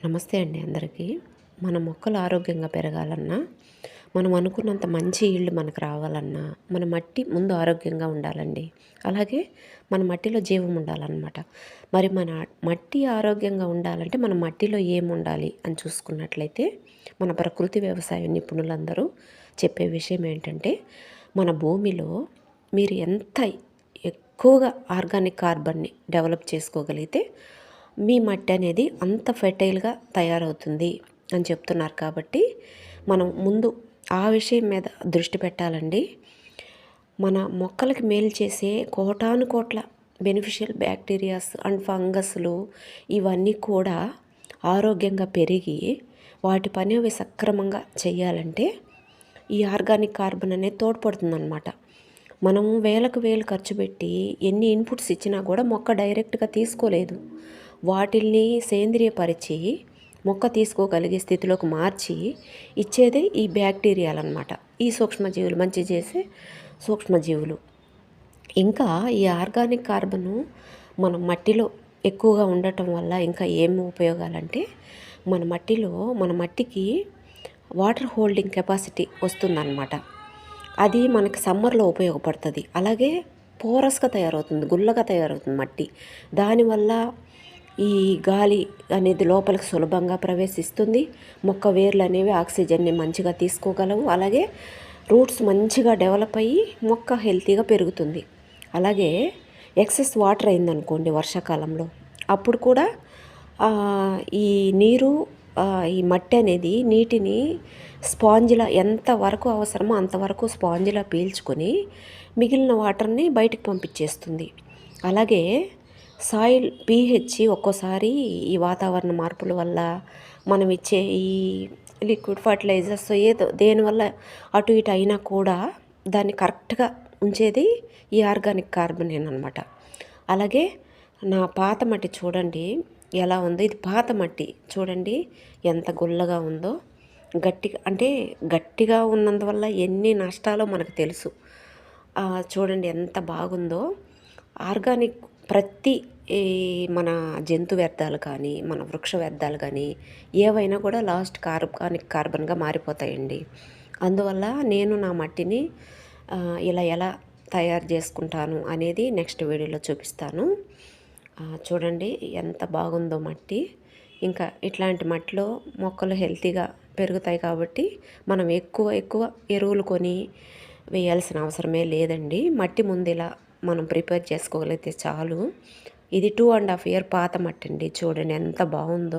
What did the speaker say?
నమస్తే అండి అందరికీ. మన మొక్కలు ఆరోగ్యంగా పెరగాలన్నా, మనం అనుకున్నంత మంచి ఈల్డ్ మనకు రావాలన్నా, మన మట్టి ముందు ఆరోగ్యంగా ఉండాలండి. అలాగే మన మట్టిలో జీవం ఉండాలన్నమాట. మరి మన మట్టి ఆరోగ్యంగా ఉండాలంటే మన మట్టిలో ఏముండాలి అని చూసుకున్నట్లయితే, మన ప్రకృతి వ్యవసాయ నిపుణులందరూ చెప్పే విషయం ఏంటంటే, మన భూమిలో మీరు ఎంత ఎక్కువగా ఆర్గానిక్ కార్బన్ని డెవలప్ చేసుకోగలిగితే మీ మట్టి అనేది అంత ఫెర్టైల్గా తయారవుతుంది అని చెప్తున్నారు. కాబట్టి మనం ముందు ఆ విషయం మీద దృష్టి పెట్టాలండి. మన మొక్కలకి మేలు చేసే కోటాను కోట్ల బెనిఫిషియల్ బ్యాక్టీరియాస్ అండ్ ఫంగస్లు ఇవన్నీ కూడా ఆరోగ్యంగా పెరిగి వాటి పని అవి సక్రమంగా చేయాలంటే ఈ ఆర్గానిక్ కార్బన్ అనేది తోడ్పడుతుందన్నమాట. మనం వేలకు వేలు ఖర్చు పెట్టి ఎన్ని ఇన్పుట్స్ ఇచ్చినా కూడా మొక్క డైరెక్ట్గా తీసుకోలేదు. వాటిల్ని సేంద్రియపరిచి మొక్క తీసుకోగలిగే స్థితిలోకి మార్చి ఇచ్చేదే ఈ బ్యాక్టీరియాలు అన్నమాట. ఈ సూక్ష్మజీవులు, మంచి చేసే సూక్ష్మజీవులు. ఇంకా ఈ ఆర్గానిక్ కార్బను మన మట్టిలో ఎక్కువగా ఉండటం వల్ల ఇంకా ఏం ఉపయోగాలంటే మన మట్టికి వాటర్ హోల్డింగ్ కెపాసిటీ వస్తుందన్నమాట. అది మనకి సమ్మర్లో ఉపయోగపడుతుంది. అలాగే పోరస్గా తయారవుతుంది, గుల్లగా తయారవుతుంది మట్టి. దానివల్ల ఈ గాలి అనేది లోపలికి సులభంగా ప్రవేశిస్తుంది. మొక్క వేర్లు అనేవి ఆక్సిజన్ని మంచిగా తీసుకోగలవు. అలాగే రూట్స్ మంచిగా డెవలప్ అయ్యి మొక్క హెల్తీగా పెరుగుతుంది. అలాగే ఎక్సెస్ వాటర్ అయిందనుకోండి వర్షాకాలంలో, అప్పుడు కూడా ఈ నీరు ఈ మట్టి అనేది నీటిని స్పాంజిలా ఎంతవరకు అవసరమో అంతవరకు స్పాంజిలా పీల్చుకొని మిగిలిన వాటర్ని బయటికి పంపించేస్తుంది. అలాగే సాయిల్ pH ఒక్కోసారి ఈ వాతావరణ మార్పుల వల్ల మనం ఇచ్చే ఈ లిక్విడ్ ఫర్టిలైజర్స్ ఏదో దేనివల్ల అటు ఇటు అయినా కూడా దాన్ని కరెక్ట్గా ఉంచేది ఈ ఆర్గానిక్ కార్బనేనమాట. అలాగే నా పాత మట్టి చూడండి ఎలా ఉందో. ఇది పాత మట్టి చూడండి ఎంత గుల్లగా ఉందో. గట్టిగా ఉన్నందువల్ల ఎన్ని నష్టాలో మనకు తెలుసు. చూడండి ఎంత బాగుందో. ఆర్గానిక్ ప్రతి మన జంతు వ్యర్థాలు కానీ మన వృక్ష వ్యర్థాలు కానీ ఏవైనా కూడా లాస్ట్ ఆర్గానిక్ కార్బన్గా మారిపోతాయండి. అందువల్ల నేను నా మట్టిని ఎలా తయారు చేసుకుంటాను అనేది నెక్స్ట్ వీడియోలో చూపిస్తాను. చూడండి ఎంత బాగుందో మట్టి. ఇంకా ఇట్లాంటి మట్టిలో మొక్కలు హెల్తీగా పెరుగుతాయి కాబట్టి మనం ఎక్కువ ఎరువులు కొని వేయాల్సిన అవసరమే లేదండి. మట్టి ముందు ఇలా మనం ప్రిపేర్ చేసుకోగలిగితే చాలు. ఇది 2.5 year పాత మట్టి అండి. చూడండి ఎంత బాగుందో.